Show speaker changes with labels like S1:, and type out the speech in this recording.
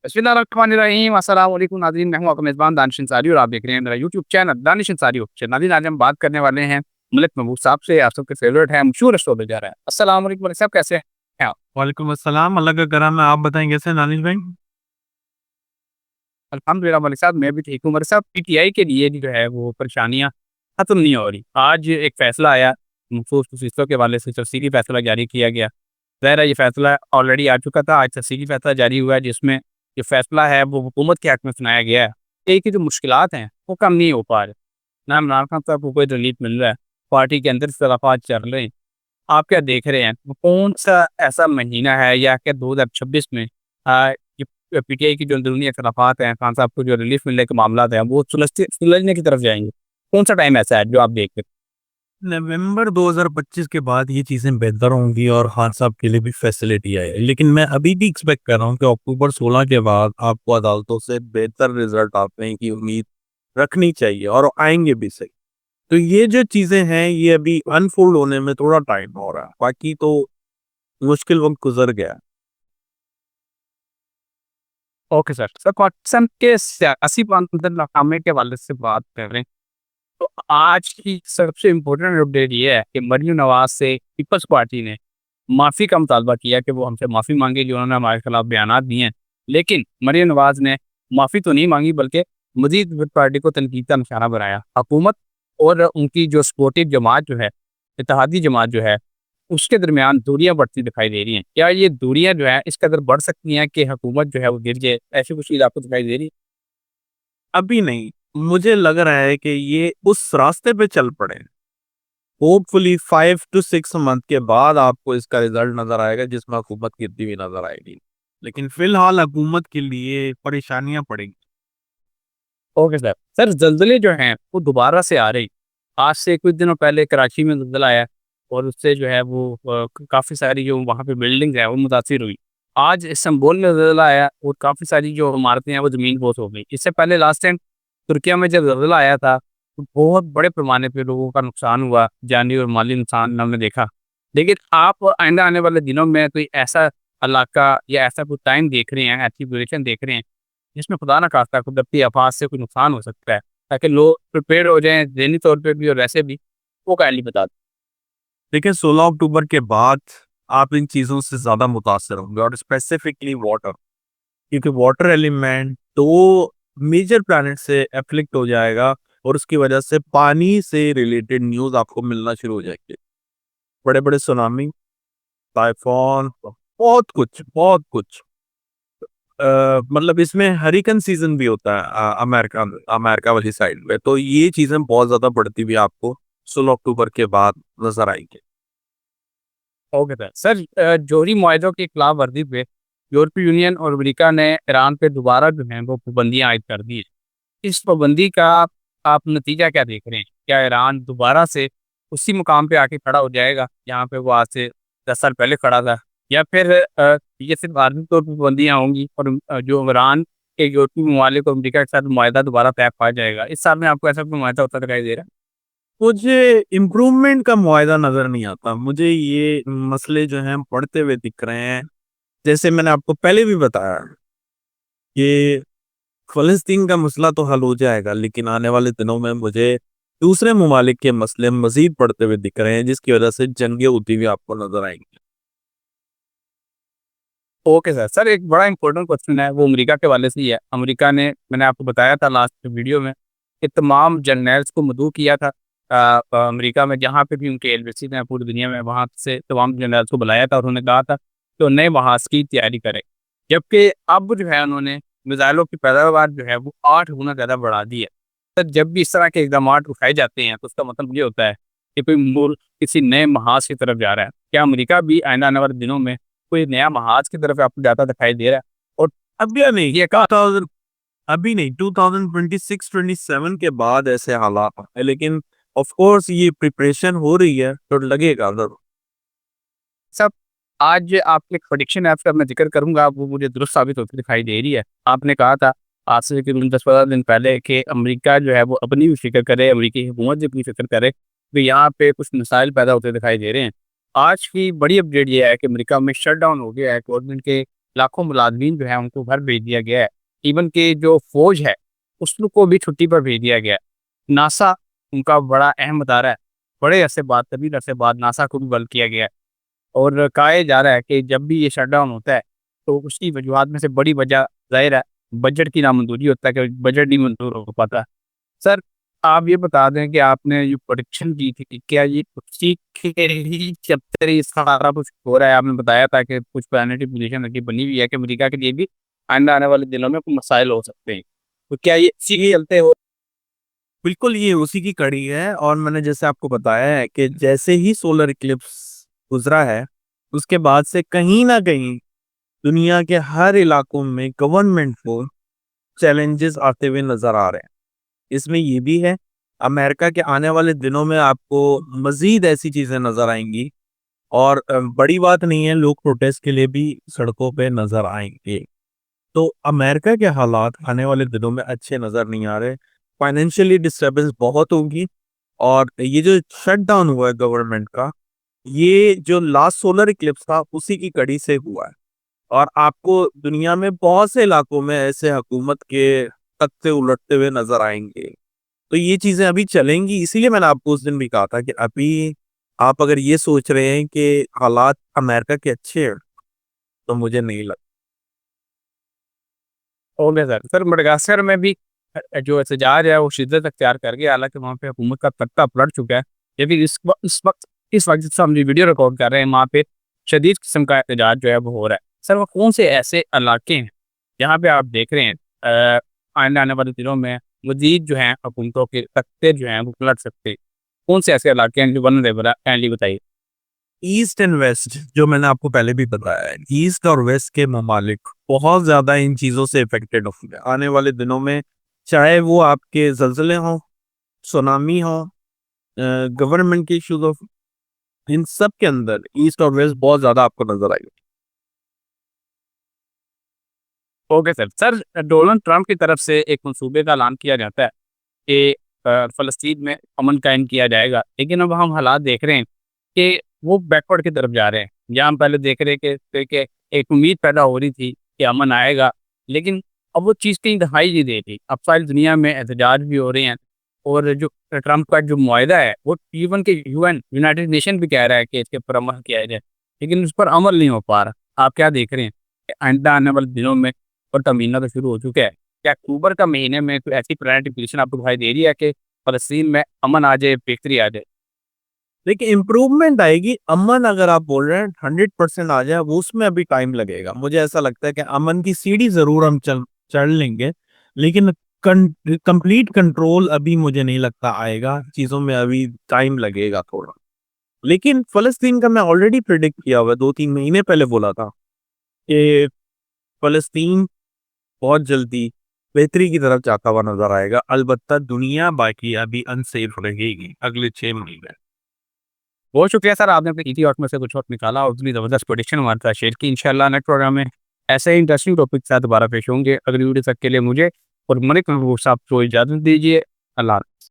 S1: बिस्मिल्लाहिर्रहमानिर्रहीम। अस्सलाम वालेकुम नाज़रीन, मैं हूँ आपका मेज़बान दानिश अंसारी और आप देख रहे हैं मेरा YouTube channel Danish Ansari official. नाज़रीन, आज हम बात करने वाले हैं मलिक महबूब साहब से, आप सबके फेवरेट हैं, मशहूर एस्ट्रोलॉजर हैं। अस्सलाम वालेकुम मलिक साहब, कैसे हैं आप?
S2: वालेकुम अस्सलाम, अल्लाह का करम है। आप बताएँ कैसे हैं दानिश भाई?
S1: अल्हम्दुलिल्लाह मलिक साहब, मैं भी ठीक हूँ। मलिक साहब, पीटीआई के लिए जो है वो परेशानियाँ खत्म नहीं हो रही। आज एक फैसला आया, मखसूस खसूसियतों के हवाले से तफसीली फैसला जारी किया गया। ज़ाहिर है ये फैसला ऑलरेडी आ चुका था, आज तफसीली फैसला जारी हुआ है जिसमें ये फैसला है वो हुकूमत के हक में सुनाया गया है। कई की जो मुश्किलात हैं वो कम नहीं हो पा रहे। ना इमरान खान साहब को कोई रिलीफ मिल रहा है, पार्टी के अंदर इख्तिलाफात चल रहे हैं। आप क्या देख रहे हैं? कौन-सा ऐसा महीना है या क्या 2026 में ये पीटीआई की जो अंदरूनी इख्तिलाफात हैं, खान साहब को जो रिलीफ मिलने के मामलात हैं, वो सुलझने की तरफ जाएँगे? कौन-सा टाइम ऐसा है जो आप देख रहे हैं?
S2: नवंबर 2025 के बाद ये चीज़ें बेहतर होंगी और खान साहब के लिए भी फैसिलिटी आएगी। लेकिन मैं अभी भी एक्सपेक्ट कर रहा हूँ कि अक्टूबर 16 के बाद आपको अदालतों से बेहतर रिज़ल्ट आने की उम्मीद रखनी चाहिए और आएँगे भी सही। तो ये जो चीज़ें हैं, ये अभी अनफोल्ड होने में थोड़ा टाइम हो रहा है। बाकी तो मुश्किल वक़्त गुज़र गया है।
S1: Okay sir. सर, पाकिस्तान के सियासी नाकामी के हवाले से बात करें तो आज की सबसे इम्पोर्टेंट अपडेट ये है कि मरीम नवाज से पीपल्स पार्टी ने माफ़ी का मुतालबा किया कि वो हमसे माफ़ी मांगे जो उन्होंने हमारे खिलाफ बयानात दिए हैं। लेकिन मरीम नवाज ने माफ़ी तो नहीं मांगी बल्कि मजीद विद पार्टी को तनकीद का निशाना बनाया। हुकूमत और उनकी जो सपोर्टिव जमात जो है, इत्तेहादी जमात जो है, उसके दरमियान दूरियां बढ़ती दिखाई दे रही हैं। क्या ये दूरियां जो है इस कदर बढ़ सकती हैं कि हुकूमत जो है वो गिर जाए? ऐसी कुछ चीज़ आपको दिखाई दे रही है?
S2: अभी नहीं, मुझे लग रहा है कि ये उस रास्ते पे चल पड़े हैं। होपफुली 5 टू 6 मंथ के बाद आपको इसका रिजल्ट नज़र आएगा जिसमें हुकूमत गिरती हुई नज़र आएगी। लेकिन फ़िलहाल हुकूमत के लिए परेशानियाँ पड़ेंगी।
S1: Okay sir. सर, ज़लज़ले जो हैं वो दोबारा से आ रही। आज से कुछ दिनों पहले कराची में ज़लज़ला आया और उससे जो है वो काफ़ी सारी जो वहाँ पे बिल्डिंग्स हैं वो मुतासिर हुई। आज इस्तांबुल में ज़लज़ला आया और काफ़ी सारी जो इमारतें हैं वो ज़मीन-बोस हो गई। इससे पहले लास्ट टाइम तुर्किया में जब ज़लज़ला आया था तो बहुत बड़े पैमाने पे लोगों का नुकसान हुआ, जानी और माली नुकसान हमने देखा। लेकिन आप आइंदा आने वाले दिनों में कोई ऐसा इलाका या ऐसा कोई टाइम देख रहे हैं, ऐसी ड्यूरेशन देख रहे हैं जिसमें खुदा ना खास्ता कुदरती आफ़ात से कोई नुकसान हो सकता है, ताकि लोग प्रिपेयर हो जाएँ ज़हनी तौर पे भी और वैसे भी, वो काइंडली बता दें।
S2: देखिए 16 अक्टूबर के बाद आप इन चीज़ों से ज़्यादा मुतासिर होंगे और स्पेसिफिकली वाटर, क्योंकि वाटर एलिमेंट 2 मेजर प्लैनेट से एफ़्लिक्ट हो जाएगा और उसकी वजह से पानी से रिलेटेड न्यूज़ आपको मिलना शुरू हो जाएँगे। बड़े-बड़े सुनामी, टाइफ़ॉन, बहुत कुछ। मतलब इसमें हरिकेन सीज़न भी होता है अमेरिका वाली साइड में, तो ये चीज़ें बहुत ज़्यादा बढ़ती हुई आपको 16 अक्टूबर के बाद नज़र आएँगी।
S1: Okay sir. सर, जौहरी मुआहदों की खिलाफ वर्जी पे यूरोपीय यूनियन और अमेरिका ने ईरान पे दोबारा जो है वो पाबंदियाँ आयद कर दी हैं। इस पाबंदी का आप नतीजा क्या देख रहे हैं? क्या ईरान दोबारा से उसी मुकाम पे आके खड़ा हो जाएगा, जहाँ पे वो आज से 10 साल पहले खड़ा था? या फिर ये सिर्फ़ आर्मी तौर पे पाबंदियाँ होंगी और जो ईरान के यूरोपीय ममालिक और अमेरिका के साथ मुआहदा दोबारा तय पाया जाएगा? इस साल में आपको ऐसा कोई मुआहदा होता दिखाई दे रहा है?
S2: मुझे इम्प्रूवमेंट का मुआयदा नज़र नहीं आता। मुझे ये मसले जो हैं बढ़ते हुए दिख रहे हैं। जैसे मैंने आपको पहले भी बताया कि फ़लस्तीन का मसला तो हल हो जाएगा, लेकिन आने वाले दिनों में मुझे दूसरे ममालिक के मसले मज़ीद बढ़ते हुए दिख रहे हैं, जिसकी वज़ह से जंगें होती हुई आपको नज़र आएँगी।
S1: Okay sir. सर, एक बड़ा इम्पोर्टेंट क्वेश्चन है, वो अमेरिका के हवाले से ही है। अमेरिका ने, मैंने आपको बताया था लास्ट वीडियो में, कि तमाम जर्नैल्स को मदऊ किया था अमेरिका में जहाँ पे भी उनके एम्बेसीज़ हैं पूरी दुनिया में, वहाँ से तमाम जर्नैल्स को बुलाया था और उन्होंने कहा था कि वो नए महाज़ की तैयारी करें। जबकि अब जो है उन्होंने मिज़ाइलों की पैदावार जो है वो 8 गुना ज़्यादा बढ़ा दी है। सर, जब भी इस तरह के इक़दामात उठाए जाते हैं तो उसका मतलब ये होता है कि कोई मुल्क किसी नए महाज़ की तरफ जा रहा है। क्या अमेरिका भी आइंदा आने वाले दिनों में कोई नया महाज की तरफ आपको जाता दिखाई दे रहा है? और
S2: अभी या नहीं
S1: ये कहा
S2: 2000 अभी नहीं 2026-27 के बाद ऐसे हालात हैं, लेकिन ऑफ़ कोर्स ये प्रिपरेशन हो रही है, तो लगेगा ज़रूर।
S1: सब आज आपकी एक प्रेडिक्शन है, आपका मैं ज़िक्र करूँगा, वो मुझे दुरुस्त साबित होती दिखाई दे रही है। आपने कहा था आज से तकरीबन 10-15 दिन पहले कि अमेरिका जो है वो अपनी भी फ़िक्र करे, अमेरिकी हुकूमत भी अपनी फ़िक्र करे, कि यहाँ पे कुछ मसाइल पैदा होते दिखाई दे रहे हैं। आज की बड़ी अपडेट ये है कि अमेरिका में शटडाउन हो गया है, गवर्नमेंट के लाखों मुलाजमीन जो है उनको घर भेज दिया गया है। इवन के जो फौज है उसको भी छुट्टी पर भेज दिया गया है। नासा उनका बड़ा अहम अदारा है। बड़े अरसे बाद, तवील अरसे बाद नासा को भी बंद किया गया है। और कहा जा रहा है कि जब भी ये शटडाउन होता है तो उसकी वजूहत में से बड़ी वजह ज़ाहिर है बजट की नामंजूरी होता है कि बजट नहीं मंजूर हो पाता। सर, आप ये बता दें कि आपने जो प्रेडिक्शन की थी, क्या ये उसी के ही चलते ये सारा कुछ हो रहा है? आपने बताया था कि कुछ प्लानिटरी पोजीशन अभी बनी हुई है कि अमेरिका के लिए भी आइंदा आने वाले दिनों में कुछ मसाइल हो सकते हैं। तो क्या ये इसी के चलते हो?
S2: बिल्कुल ये उसी की कड़ी है, और मैंने जैसे आपको बताया है कि जैसे ही सोलर इक्लिप्स गुजरा है उसके बाद से कहीं ना कहीं दुनिया के हर इलाकों में गवर्नमेंट को चैलेंजेस आते हुए नजर आ रहे हैं। इसमें ये भी है, अमेरिका के आने वाले दिनों में आपको मजीद ऐसी चीजें नजर आएंगी, और बड़ी बात नहीं है, लोग प्रोटेस्ट के लिए भी सड़कों पे नजर आएंगे। तो अमेरिका के हालात आने वाले दिनों में अच्छे नजर नहीं आ रहे। फाइनेंशियली डिस्टर्बेंस बहुत होगी, और ये जो शट डाउन हुआ है गवर्नमेंट का, ये जो लास्ट सोलर इक्लिप्स था उसी की कड़ी से हुआ है। और आपको दुनिया में बहुत से इलाकों में ऐसे हुकूमत के तख्ते उलटते हुए नजर आएंगे। तो ये चीजें अभी चलेंगी, इसीलिए मैंने आपको उस दिन भी कहा था कि अभी आप अगर ये सोच रहे हैं कि हालात अमेरिका के अच्छे हैं, तो मुझे नहीं लगता।
S1: हो गया सर। सर, मडगास्कर में भी जो एहतजाज है वो शिद्दत अख्तियार कर गया, हालांकि वहाँ पे हुकूमत का तख्ता पलट चुका है। या फिर इस वक्त जिस हम वीडियो रिकॉर्ड कर रहे हैं वहाँ पे शदीद किस्म का एहतजाज जो है वो हो रहा है। सर, वो कौन से ऐसे इलाके हैं जहाँ पे आप देख रहे हैं आने आने वाले दिनों में मजीद जो है हुकूमतों के तख्ते जो हैं वो पलट सकते हैं? कौन से ऐसे इलाके हैं जो वनरेबल है? काइंडली बताइए।
S2: ईस्ट एंड वेस्ट, जो मैंने आपको पहले भी बताया है, ईस्ट और वेस्ट के ममालिक बहुत ज्यादा इन चीजों से इफेक्टेड होंगे आने वाले दिनों में। चाहे वो आपके जल्जले हों, सुनामी हो, गवर्नमेंट के इश्यूज हो, इन सब के अंदर ईस्ट और वेस्ट बहुत ज्यादा आपको नजर आएगा।
S1: Okay sir. Sir, Donald Trump की तरफ से एक मंसूबे का ऐलान किया जाता है कि फ़लस्तीन में अमन कायम किया जाएगा, लेकिन अब हम हालात देख रहे हैं कि वो बैकवर्ड की तरफ जा रहे हैं। जहाँ हम पहले देख रहे कि एक उम्मीद पैदा हो रही थी कि अमन आएगा, लेकिन अब वो चीज़ कहीं दिखाई नहीं दे रही। अब सारी दुनिया में एहतजाज भी हो रहे हैं, और जो ट्रंप का जो मुआहदा है वो इवन के यूनाइटेड नेशन भी कह रहा है कि इसके ऊपर अमल किया जाए, लेकिन उस पर अमल नहीं हो पा रहा। आप क्या देख रहे हैं कि आइंदा आने वाले दिनों में, और तमीना तो शुरू हो चुका है, क्या अक्टूबर का महीने में कोई ऐसी प्लानिटरी पोजीशन आपको दिखाई दे रही है कि फ़लस्तीन में अमन आ जाए, बेहतरी आ जाए?
S2: देखिए, इम्प्रूवमेंट आएगी। अमन अगर आप बोल रहे हैं 100% आ जाए, वो उसमें अभी टाइम लगेगा। मुझे ऐसा लगता है कि अमन की सीढ़ी जरूर हम चढ़ लेंगे, लेकिन कंप्लीट कंट्रोल अभी मुझे नहीं लगता आएगा। चीजों में अभी टाइम लगेगा थोड़ा। लेकिन फलस्तीन का मैं ऑलरेडी प्रिडिक्ट किया हुआ है, 2-3 महीने पहले बोला था कि फलस्तीन बहुत जल्दी बेहतरी की तरफ जाता हुआ नजर आएगा। अलबत्ता दुनिया बाकी अभी अनसेफ रहेगी अगले 6 महीने।
S1: बहुत शुक्रिया सर, आपने अपनी कीमती वक्त में से कुछ वक्त निकाला और उतनी ज़बरदस्त प्रेडिक्शन हमारे साथ शेयर की। इंशाल्लाह नेक्स्ट प्रोग्राम में ऐसे ही इंटरेस्टिंग टॉपिक के साथ दोबारा पेश होंगे। अगली वीडियो तक के लिए मुझे और मलिक महबूब साहब को इजाज़त दीजिए। अल्लाह।